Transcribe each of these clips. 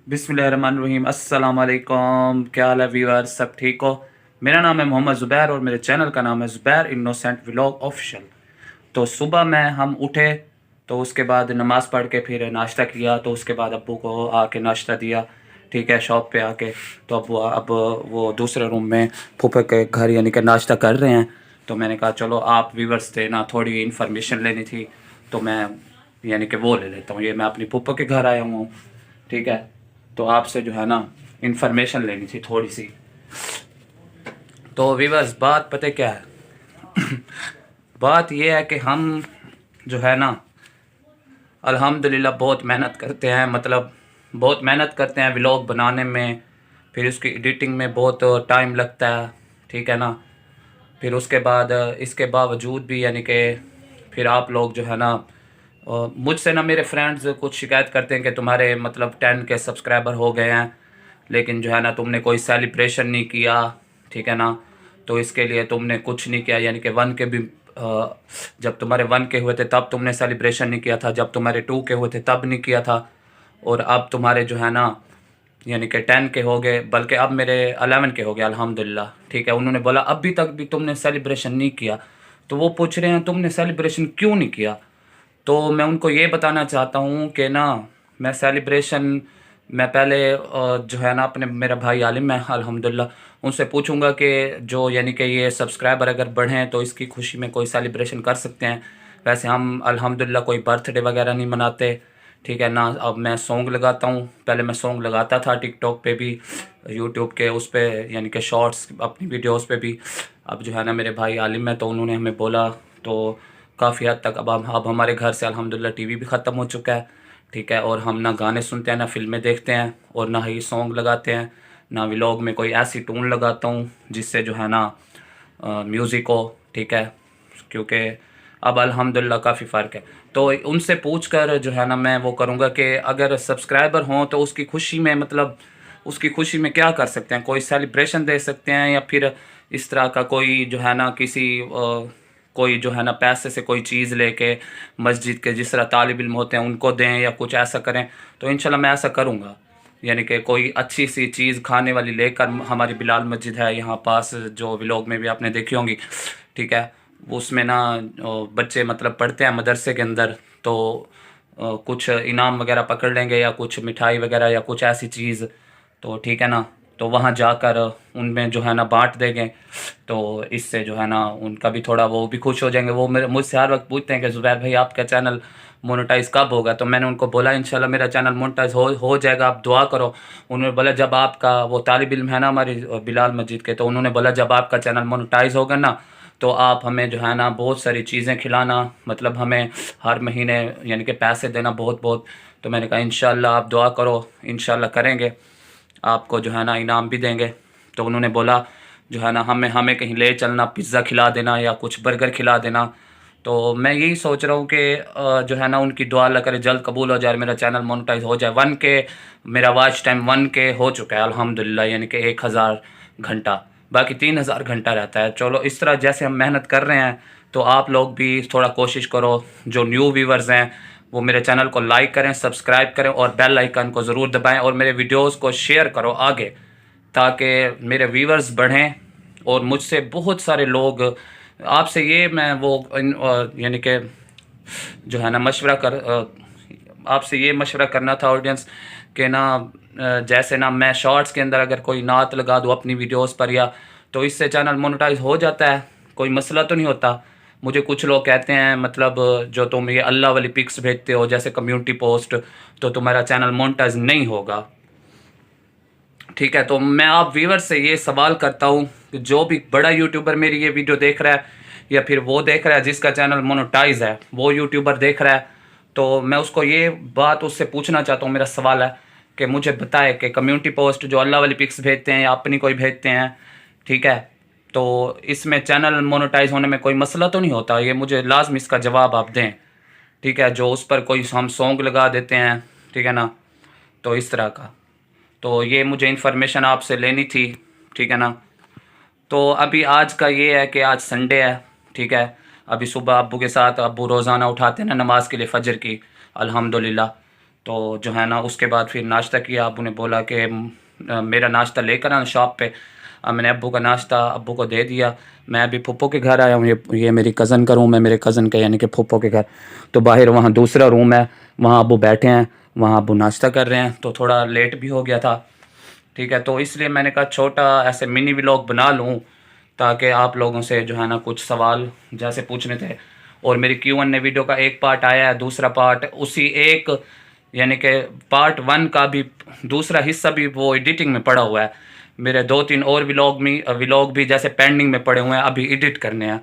बिस्मिल्लाहिर्रहमानिर्रहीम। अस्सलाम वालेकुम। क्या हाल है व्यूअर्स, सब ठीक हो? मेरा नाम है मोहम्मद ज़ुबैर और मेरे चैनल का नाम है ज़ुबैर इन्नोसेंट व्लॉग ऑफिशियल। तो सुबह में हम उठे तो उसके बाद नमाज़ पढ़ के फिर नाश्ता किया। तो उसके बाद अब्बू को आके नाश्ता दिया, ठीक है, शॉप पे आके। तो अब वो दूसरे रूम में फूफे के घर यानी कि नाश्ता कर रहे हैं। तो मैंने कहा चलो आप व्यूअर्स थे ना, थोड़ी इन्फॉर्मेशन लेनी थी तो मैं यानी कि वो ले लेता हूँ। ये मैं अपनी फूफा के घर आया हूँ, ठीक है। तो आपसे जो है ना इन्फॉर्मेशन लेनी थी थोड़ी सी। तो व्यूअर्स बात पता है क्या है बात ये है कि हम जो है ना अल्हम्दुलिल्लाह बहुत मेहनत करते हैं, मतलब बहुत मेहनत करते हैं व्लॉग बनाने में। फिर उसकी एडिटिंग में बहुत टाइम लगता है, ठीक है ना। फिर उसके बाद इसके बावजूद भी यानी कि फिर आप लोग जो है ना मुझसे ना मेरे फ्रेंड्स कुछ शिकायत करते हैं कि तुम्हारे मतलब 10 के सब्सक्राइबर हो गए हैं, लेकिन जो है ना तुमने कोई सेलिब्रेशन नहीं किया, ठीक है ना। तो इसके लिए तुमने कुछ नहीं किया, यानी कि 1 के भी जब तुम्हारे 1 के हुए थे तब तुमने सेलिब्रेशन नहीं किया था, जब तुम्हारे 2 के हुए थे तब नहीं किया था, और अब तुम्हारे जो है ना यानी कि 10 के हो गए, बल्कि अब मेरे 11 के हो गए अल्हम्दुलिल्लाह, ठीक है। उन्होंने बोला अभी तक भी तुमने सेलिब्रेशन नहीं किया। तो वो पूछ रहे हैं तुमने सेलिब्रेशन क्यों नहीं किया। तो मैं उनको ये बताना चाहता हूँ कि ना मैं सेलिब्रेशन मैं पहले जो है ना अपने मेरा भाई आलिम है अल्हम्दुलिल्लाह उनसे पूछूंगा कि जो यानी कि ये सब्सक्राइबर अगर बढ़ें तो इसकी खुशी में कोई सेलिब्रेशन कर सकते हैं। वैसे हम अल्हम्दुलिल्लाह कोई बर्थडे वगैरह नहीं मनाते, ठीक है ना। अब मैं सॉन्ग लगाता हूँ, पहले मैं सॉन्ग लगाता था टिकटॉक पे भी, यूट्यूब के उस पर यानी कि शॉर्ट्स अपनी वीडियोस पे भी। अब जो है ना मेरे भाई आलिम है तो उन्होंने हमें बोला, तो काफ़ी हद तक अब हमारे घर से अल्हम्दुलिल्लाह टीवी भी ख़त्म हो चुका है, ठीक है। और हम ना गाने सुनते हैं ना फिल्में देखते हैं और ना ही सॉन्ग लगाते हैं, ना व्लॉग में कोई ऐसी टून लगाता हूँ जिससे जो है ना म्यूज़िक हो, ठीक है। क्योंकि अब अल्हम्दुलिल्लाह काफ़ी फ़र्क है। तो उनसे पूछ कर जो है ना मैं वो करूँगा कि अगर सब्सक्राइबर हों तो उसकी खुशी में मतलब उसकी खुशी में क्या कर सकते हैं, कोई सेलिब्रेशन दे सकते हैं या फिर इस तरह का कोई जो है ना कोई जो है ना पैसे से कोई चीज़ लेके मस्जिद के जिस तरह तालिब इल्म होते हैं उनको दें या कुछ ऐसा करें। तो इंशाल्लाह मैं ऐसा करूँगा, यानी कि कोई अच्छी सी चीज़ खाने वाली लेकर। हमारी बिलाल मस्जिद है यहाँ पास जो व्लॉग में भी आपने देखी होंगी, ठीक है। उसमें ना बच्चे मतलब पढ़ते हैं मदरसे के अंदर, तो कुछ इनाम वगैरह पकड़ लेंगे या कुछ मिठाई वगैरह या कुछ ऐसी चीज़, तो ठीक है ना। तो वहाँ जाकर उनमें जो है ना बांट देंगे। तो इससे जो है ना उनका भी थोड़ा वो भी खुश हो जाएंगे। वो मेरे मुझसे हर वक्त पूछते हैं कि ज़ुबैर भाई आपका चैनल मोनेटाइज कब होगा। तो मैंने उनको बोला इंशाल्लाह मेरा चैनल मोनेटाइज हो जाएगा, आप दुआ करो। उन्होंने बोला जब आपका वो तालिब इल्म है ना हमारी बिलाल मस्जिद के, तो उन्होंने बोला जब आपका चैनल मोनेटाइज होगा ना तो आप हमें जो है ना बहुत सारी चीज़ें खिलाना, मतलब हमें हर महीने यानी कि पैसे देना बहुत बहुत। तो मैंने कहा इंशाल्लाह आप दुआ करो, इंशाल्लाह करेंगे, आपको जो है ना इनाम भी देंगे। तो उन्होंने बोला जो है ना हमें हमें कहीं ले चलना, पिज़्ज़ा खिला देना या कुछ बर्गर खिला देना। तो मैं यही सोच रहा हूँ कि जो है ना उनकी दुआ अल्लाह करे जल्द कबूल हो जाए, मेरा चैनल मोनेटाइज हो जाए। 1 के मेरा वॉच टाइम 1 के हो चुका है अल्हम्दुलिल्लाह, यानी कि 1000 घंटा, बाकी 3000 घंटा रहता है। चलो इस तरह जैसे हम मेहनत कर रहे हैं तो आप लोग भी थोड़ा कोशिश करो, जो न्यू व्यूवर्स हैं वो मेरे चैनल को लाइक करें, सब्सक्राइब करें और बेल आइकन को ज़रूर दबाएं और मेरे वीडियोस को शेयर करो आगे, ताकि मेरे व्यूवर्स बढ़ें। और मुझसे बहुत सारे लोग आपसे ये मैं वो यानी कि जो है ना आपसे ये मशवरा करना था ऑडियंस के ना जैसे ना मैं शॉर्ट्स के अंदर अगर कोई नात लगा दूँ अपनी वीडियोस पर या, तो इससे चैनल मोनेटाइज हो जाता है, कोई मसला तो नहीं होता। मुझे कुछ लोग कहते हैं मतलब जो तुम ये अल्लाह वाली पिक्स भेजते हो जैसे कम्युनिटी पोस्ट, तो तुम्हारा चैनल मोनेटाइज नहीं होगा, ठीक है। तो मैं आप व्यूवर से ये सवाल करता हूँ कि जो भी बड़ा यूट्यूबर मेरी ये वीडियो देख रहा है या फिर वो देख रहा है जिसका चैनल मोनेटाइज है, वो यूट्यूबर देख रहा है, तो मैं उसको ये बात उससे पूछना चाहता हूँ, मेरा सवाल है कि मुझे बताए कि कम्युनिटी पोस्ट जो अल्लाह वाली पिक्स भेजते हैं या अपनी कोई भेजते हैं, ठीक है, तो इसमें चैनल मोनेटाइज होने में कोई मसला तो नहीं होता। ये मुझे लाजमी इसका जवाब आप दें, ठीक है। जो उस पर कोई हम सॉन्ग लगा देते हैं, ठीक है ना, तो इस तरह का। तो ये मुझे इन्फॉर्मेशन आपसे लेनी थी, ठीक है ना। तो अभी आज का ये है कि आज संडे है, ठीक है। अभी सुबह अब्बू के साथ, अब्बू रोज़ाना उठाते हैं ना नमाज के लिए फ़जर की, अल्हम्दुलिल्लाह। तो जो है ना उसके बाद फिर नाश्ता किया। अब्बू ने बोला कि मेरा नाश्ता लेकर आना शॉप पे। मैंने अब्बू का नाश्ता अब्बू को दे दिया। मैं अभी फुप्पो के घर आया हूँ। ये मेरी कज़न का रूम है, मेरे कज़न के यानी कि फुप्पो के घर। तो बाहर वहाँ दूसरा रूम है, वहाँ अब्बू बैठे हैं, वहाँ अब्बू नाश्ता कर रहे हैं। तो थोड़ा लेट भी हो गया था, ठीक है। तो इसलिए मैंने कहा छोटा ऐसे मिनी व्लॉग बना लूँ ताकि आप लोगों से जो है ना कुछ सवाल जैसे पूछने थे। और मेरी Q&A वीडियो का एक पार्ट आया है, दूसरा पार्ट उसी एक यानी कि पार्ट 1 का भी दूसरा हिस्सा भी वो एडिटिंग में पड़ा हुआ है। मेरे 2-3 और व्लॉग भी जैसे पेंडिंग में पड़े हुए हैं, अभी एडिट करने हैं।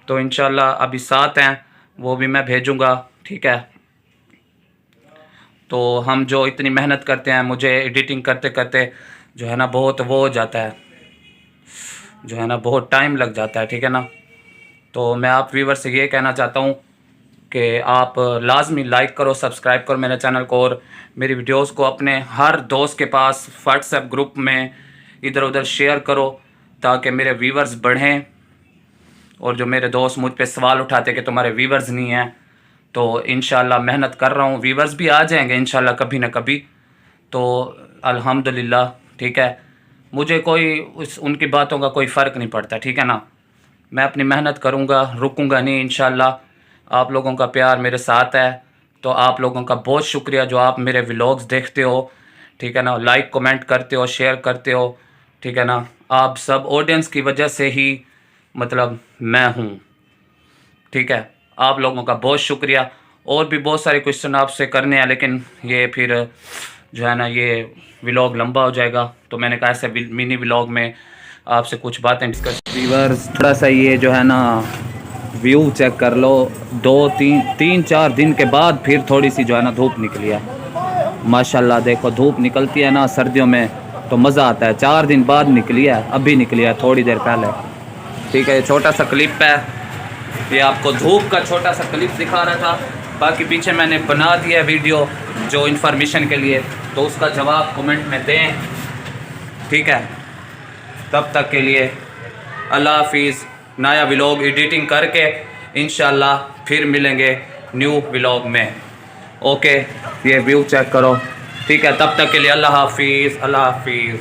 तो इंशाल्लाह अभी 7 हैं, वो भी मैं भेजूँगा, ठीक है। तो हम जो इतनी मेहनत करते हैं, मुझे एडिटिंग करते करते जो है ना बहुत वो हो जाता है, जो है ना बहुत टाइम लग जाता है, ठीक है ना। तो मैं आप व्यूवर से ये कहना चाहता हूँ कि आप लाजमी लाइक करो, सब्सक्राइब करो मेरे चैनल को, और मेरी वीडियोस को अपने हर दोस्त के पास व्हाट्सएप ग्रुप में इधर उधर शेयर करो ताकि मेरे व्यूवर्स बढ़ें। और जो मेरे दोस्त मुझ पे सवाल उठाते कि तुम्हारे व्यूवर्स नहीं हैं, तो इंशाल्लाह मेहनत कर रहा हूँ, व्यूवर्स भी आ जाएंगे इंशाल्लाह कभी ना कभी। तो अल्हम्दुलिल्लाह, ठीक है। मुझे कोई उनकी बातों का कोई फ़र्क नहीं पड़ता, ठीक है ना। मैं अपनी मेहनत करूँगा, रुकूँगा नहीं इंशाल्लाह। आप लोगों का प्यार मेरे साथ है, तो आप लोगों का बहुत शुक्रिया जो आप मेरे व्लॉग्स देखते हो, ठीक है ना, लाइक कमेंट करते हो, शेयर करते हो, ठीक है ना। आप सब ऑडियंस की वजह से ही मतलब मैं हूँ, ठीक है। आप लोगों का बहुत शुक्रिया। और भी बहुत सारे क्वेश्चन आपसे करने हैं, लेकिन ये फिर जो है ना ये व्लॉग लंबा हो जाएगा। तो मैंने कहा ऐसे मिनी व्लॉग में आपसे कुछ बातें डिस्कस। व्यूअर्स थोड़ा सा ये जो है ना व्यू चेक कर लो, 2-3-4 दिन के बाद फिर थोड़ी सी जो है ना धूप निकली है। माशाल्लाह देखो, धूप निकलती है ना सर्दियों में तो मज़ा आता है। 4 दिन बाद निकली है, अभी निकली है थोड़ी देर पहले, ठीक है। ये छोटा सा क्लिप है, ये आपको धूप का छोटा सा क्लिप दिखा रहा था। बाकी पीछे मैंने बना दिया वीडियो जो इन्फॉर्मेशन के लिए, तो उसका जवाब कमेंट में दें, ठीक है। तब तक के लिए अल्लाह हाफिज़। नया व्लॉग एडिटिंग करके इंशाल्लाह फिर मिलेंगे न्यू व्लॉग में। ओके, ये व्यू चेक करो, ठीक है। तब तक के लिए अल्लाह हाफिज़, अल्लाह हाफिज़।